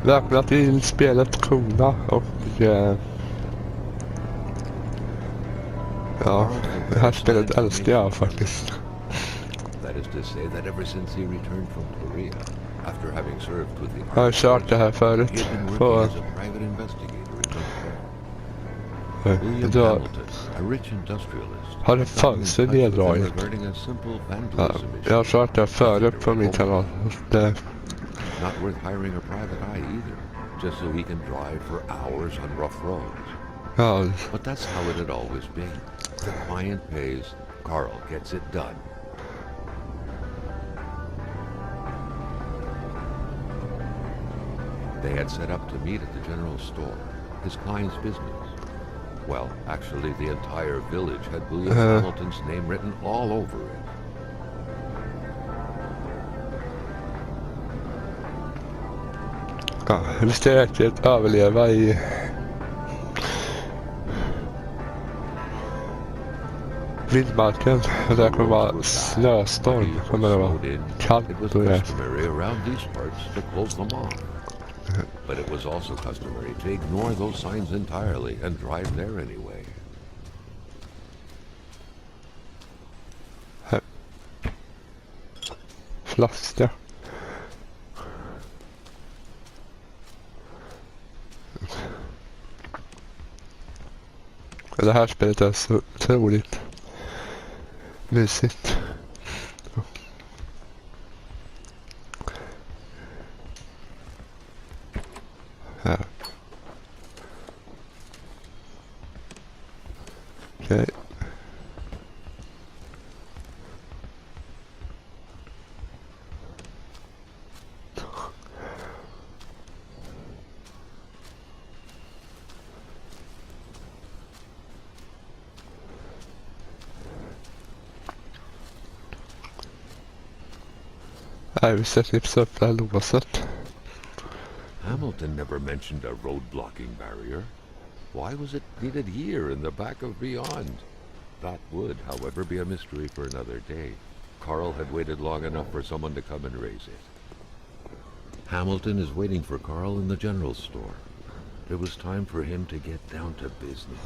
Välkomna till spelet Kona och ja, det här spelet älskar jag faktiskt. That is to say that ever since he returned from Korea, after having served with the Jag har kört det här förut he had been working på as a private investigator in William då Hamilton, a rich industrialist, har det had gotten in fanns en touch with him neddragning. regarding a simple Ja, vandalism jag har issue. kört det här förut på min kanal. Det, Not worth hiring a private eye either, just so he can drive for hours on rough roads. ja, But that's how it had always been. The client pays, Carl gets it done. They had set up to meet at the general store, his client's business. Well, actually the entire village had William Hamilton's name written all over it. ja, vi ska säkert överleva i vildmarken. Där kommer vara snöstorm, kommer det vara kallt It was och det. customary around these parts to close them off. But it was also customary to ignore those signs entirely and drive there anyway. Flaska. Det här spelet är så otroligt mysigt. Här. Okej. Nej, vi ska knipsa upp det här låset. Hamilton never mentioned a road blocking barrier. Why was it needed here in the back of Beyond? That would, however, be a mystery for another day. Carl had waited long enough for someone to come and raise it. Hamilton is waiting for Carl in the general store. It was time for him to get down to business.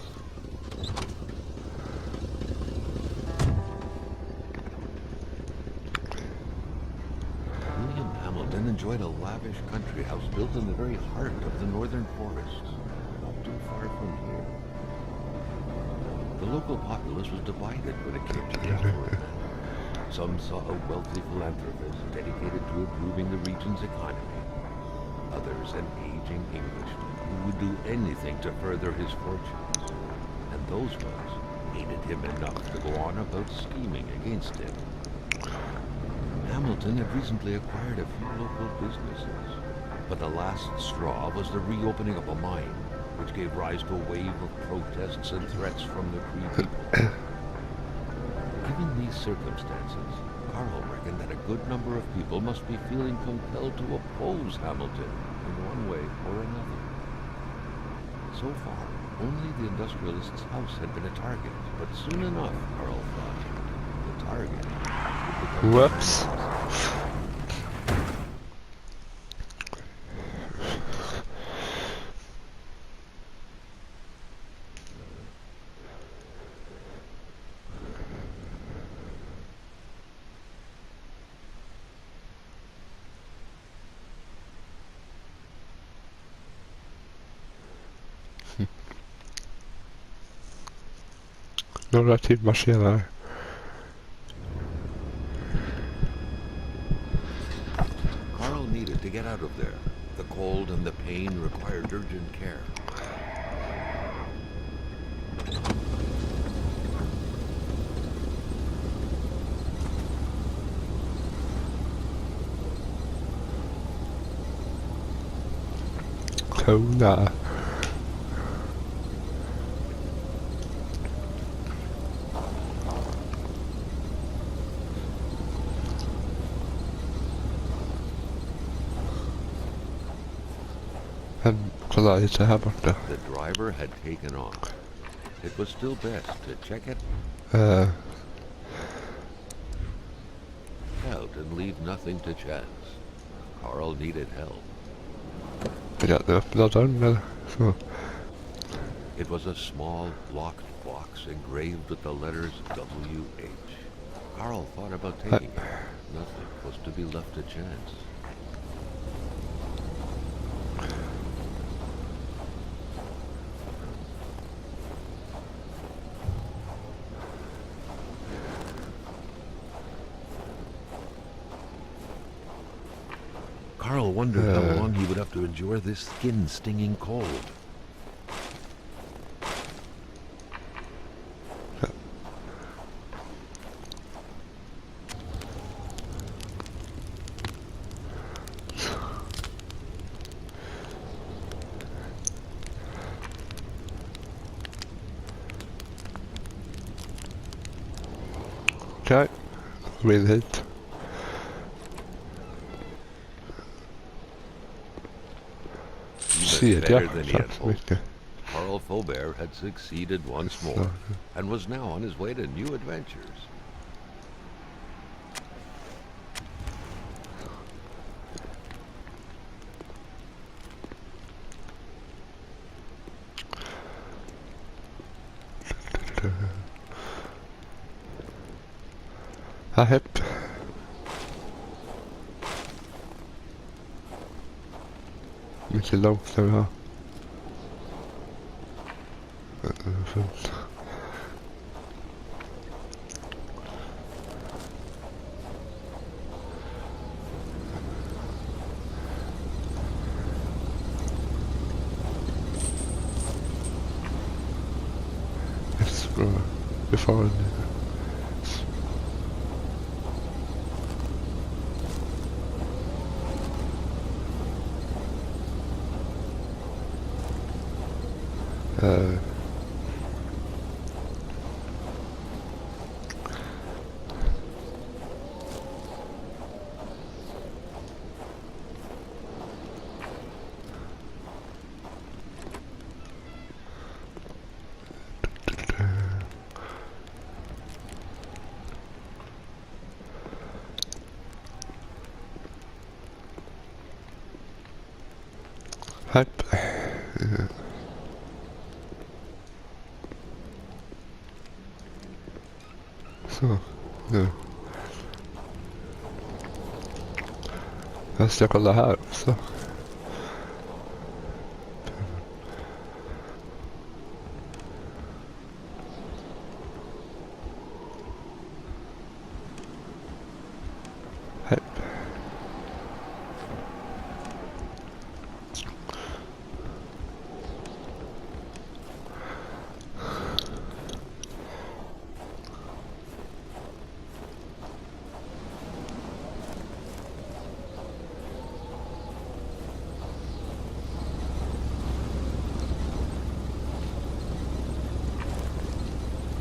William Hamilton enjoyed a lavish country house built in the very heart of the northern forests, not too far from here. The local populace was divided when it came to the outward. Some saw a wealthy philanthropist dedicated to improving the region's economy. Others an aging Englishman who would do anything to further his fortunes. And those ones hated him enough to go on about scheming against him. Hamilton had recently acquired a few local businesses, but the last straw was the reopening of a mine, which gave rise to a wave of protests and threats from the Cree people. Given these circumstances, Carl reckoned that a good number of people must be feeling compelled to oppose Hamilton in one way or another. So far, only the industrialist's house had been a target, but soon enough, Carl thought, the target would become Whoops. Några timmar senare. Carl needed to get out of there. The cold and the pain required urgent care. Kona. Kolla lite här borta. The driver had taken off. It was still best to check it out and leave nothing to chance. Carl needed help. Ja, nu öppnar dörren eller så. It was a small, locked box engraved with the letters W.H. Carl thought about taking it. Nothing was to be left to chance. Carl wondered how long he would have to endure this skin-stinging cold. Okej, kom in hit. Kedja, tack så mycket. Carl Faubert had succeeded once more and was now on his way to new adventures. Ja, hepp. Mycket långt ska vi ha. Fint. Explore. Before the hype. Så, nu. Jag ska kolla här också. Hype.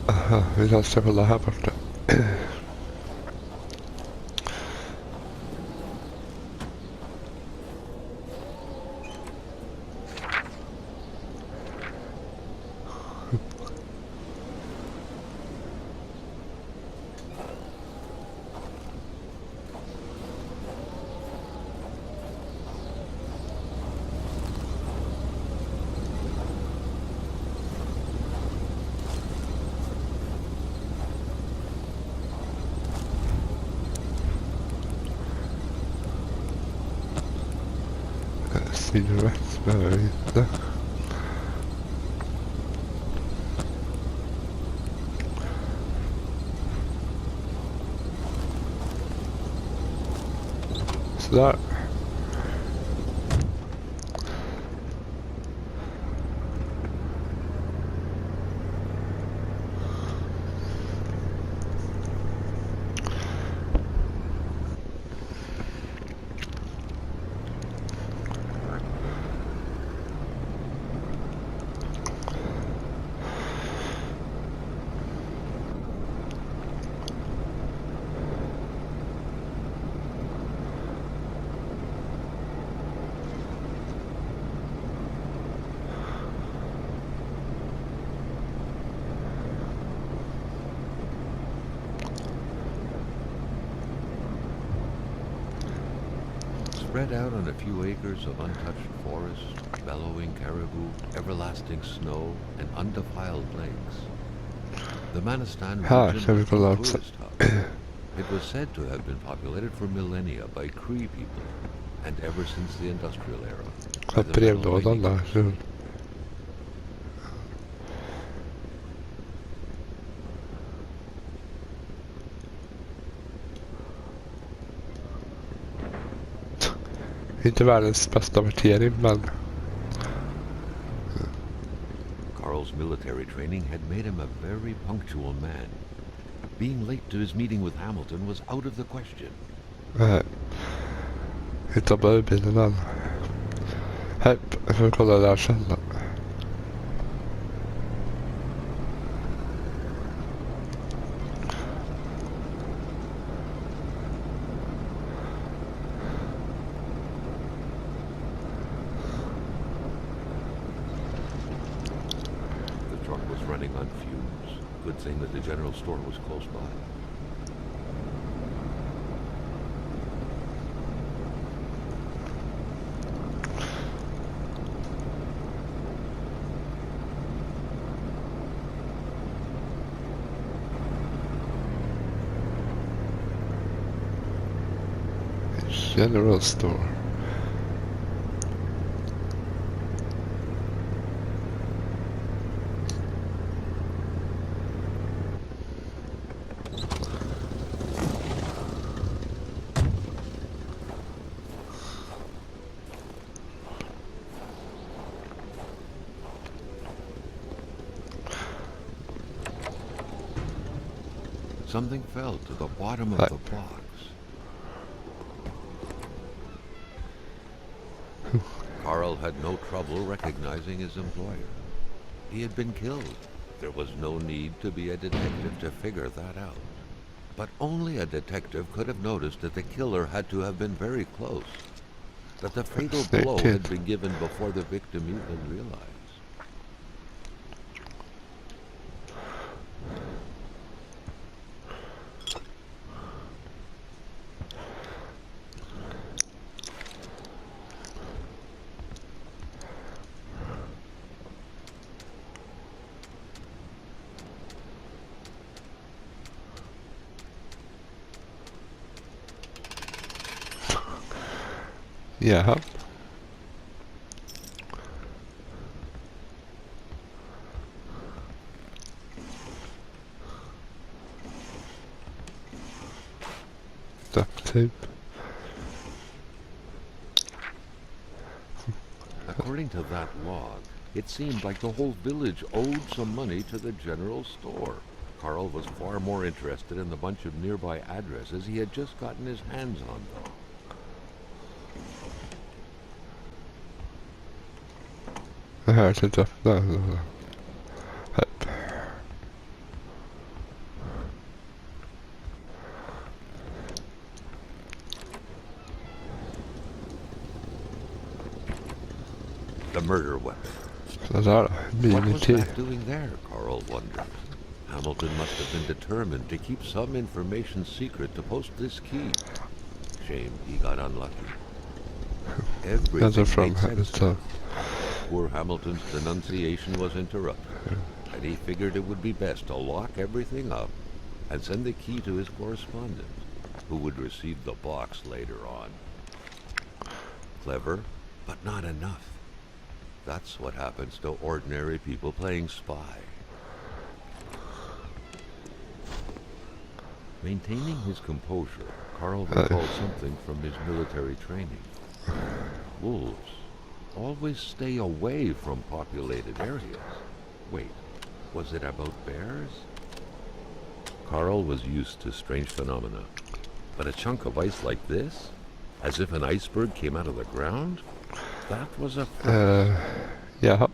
Aha, vi ska kolla här borta. Cigarettes behöver jag inte. Sådär. Spread out on a few acres of untouched forest, bellowing caribou, everlasting snow, and undefiled lakes. The Manistan Här region ska vi was kolla a också. tourist hub. It was said to have been populated for millennia by Cree people, and ever since the industrial era, by the Brevlådan metal där. mining. Inte världens bästa markering, men Carl's military training had made him a very punctual man. Being late to his meeting with Hamilton was out of the question. Hitta bara bilen än. Hej, jag får kolla där sen då. The truck was running on fumes. Good thing that the general store was close by. General store. Something fell to the bottom of Right. the box. Carl had no trouble recognizing his employer. He had been killed. There was no need to be a detective to figure that out. But only a detective could have noticed that the killer had to have been very close. That the fatal Snake blow kid. had been given before the victim even realized. Jaha. Duct tape. According to that log, it seemed like the whole village owed some money to the general store. Carl was far more interested in the bunch of nearby addresses he had just gotten his hands on, though. Det här är inte öppna. Här. The murder weapon. Så där då. What was Mini-T. that doing there, Carl wondered. Hamilton must have been determined to keep some information secret to post this key. Shame he got unlucky. Everything That's from made sense to so. him. Poor Hamilton's denunciation was interrupted, and he figured it would be best to lock everything up and send the key to his correspondent, who would receive the box later on. Clever, but not enough. That's what happens to ordinary people playing spy. Maintaining his composure, Carl recalled something from his military training. Wolves always stay away from populated areas. Wait, was it about bears? Carl was used to strange phenomena, but a chunk of ice like this, as if an iceberg came out of the ground, that was a Jaha.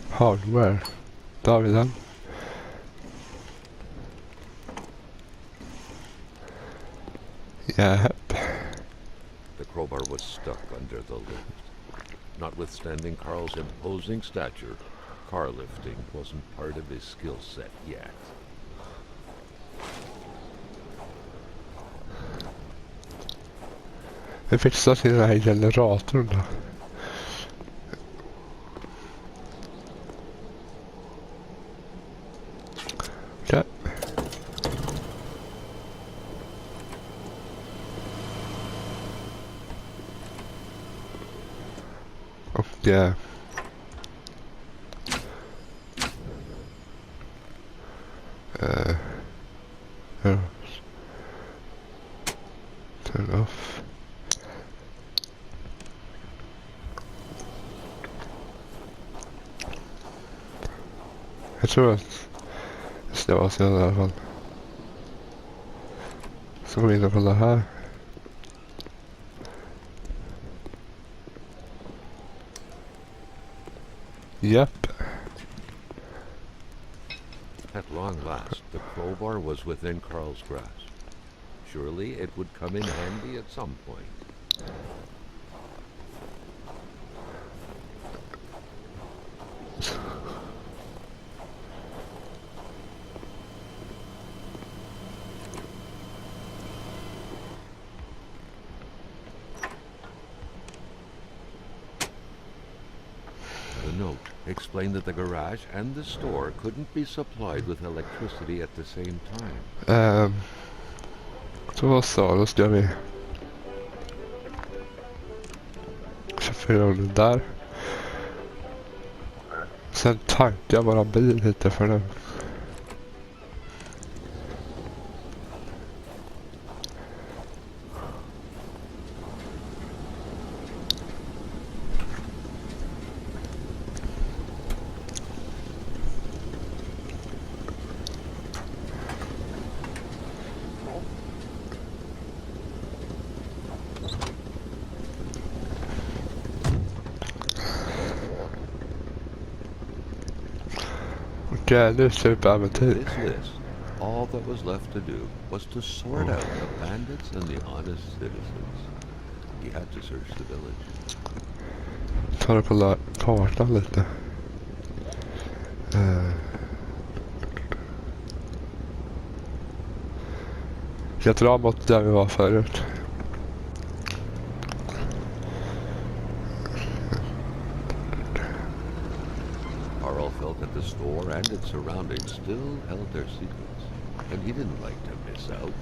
Hardware. Där har vi den. Yep. The crowbar was stuck under the lift. Notwithstanding Carl's imposing stature, car lifting wasn't part of his skill set yet. Vi fixar till den här generatorn då. Okej. Och ja. Turn off. Jag tror att det ska vara så i alla fall. Så går vi in och kollar här. Japp. At long last, the crowbar was within Carl's grasp. Surely it would come in handy at some point. The note explained that the garage and the store couldn't be supplied with electricity at the same time. Då så, då ska vi chaufföra den där. Sen tankar jag bara bil lite för den. Okej, nu superäventyr. This list, all that was left to do was to sort out the bandits and the honest citizens. He had to search the village. Tar och kolla kartan lite. Jag drar mot där vi var förut. Carl felt that the store and its surroundings still held their secrets, and he didn't like to miss out.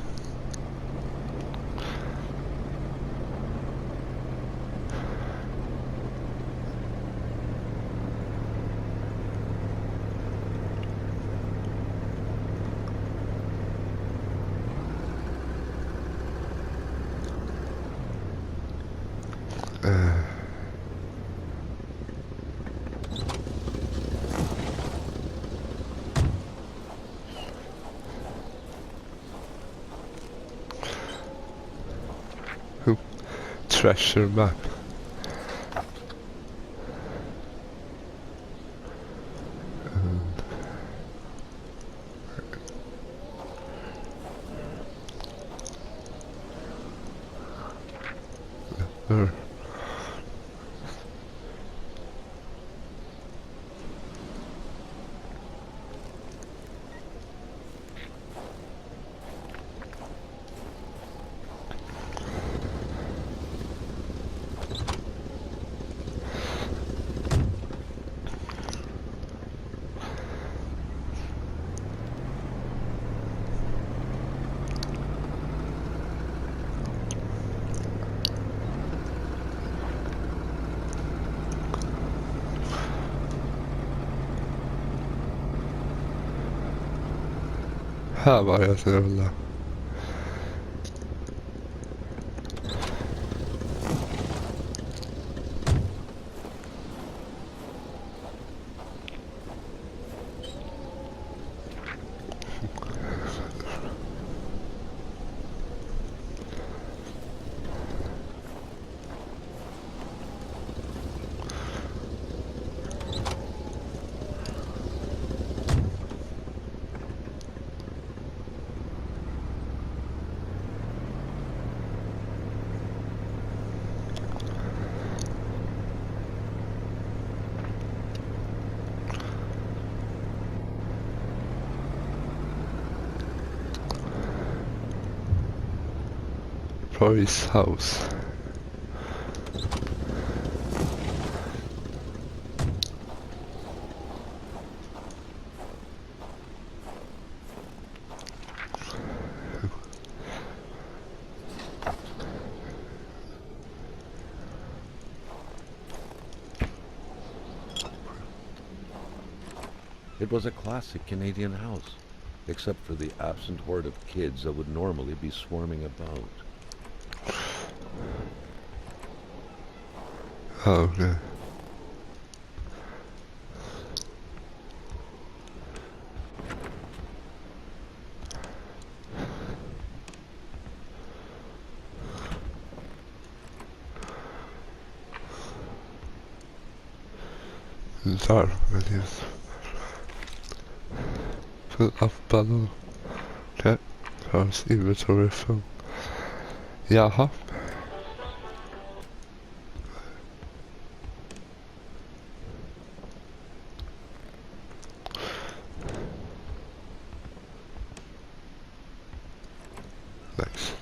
Treasure map. Här var jag så rulla. Roy's house. It was a classic Canadian house, except for the absent horde of kids that would normally be swarming about. Oh, okay. Där, men just. Fill up balloon. Okay. How's inventory full? Jaha. Nice.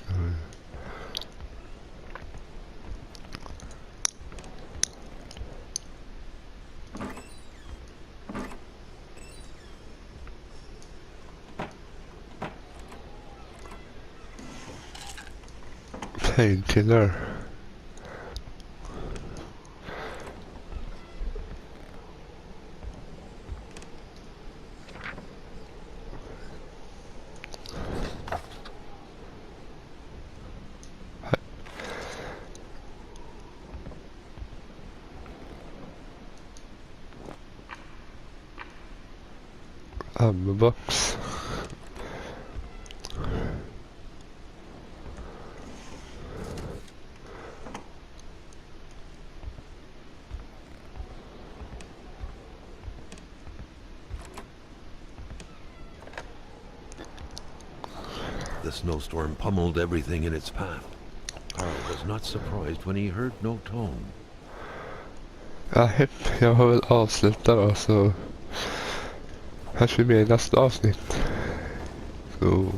Painkiller. Ammo box. The snowstorm pummeled everything in its path. Carl was not surprised when he heard no tone. Ja, jag har väl avslutat då, så hörs vi med i nästa avsnitt. Så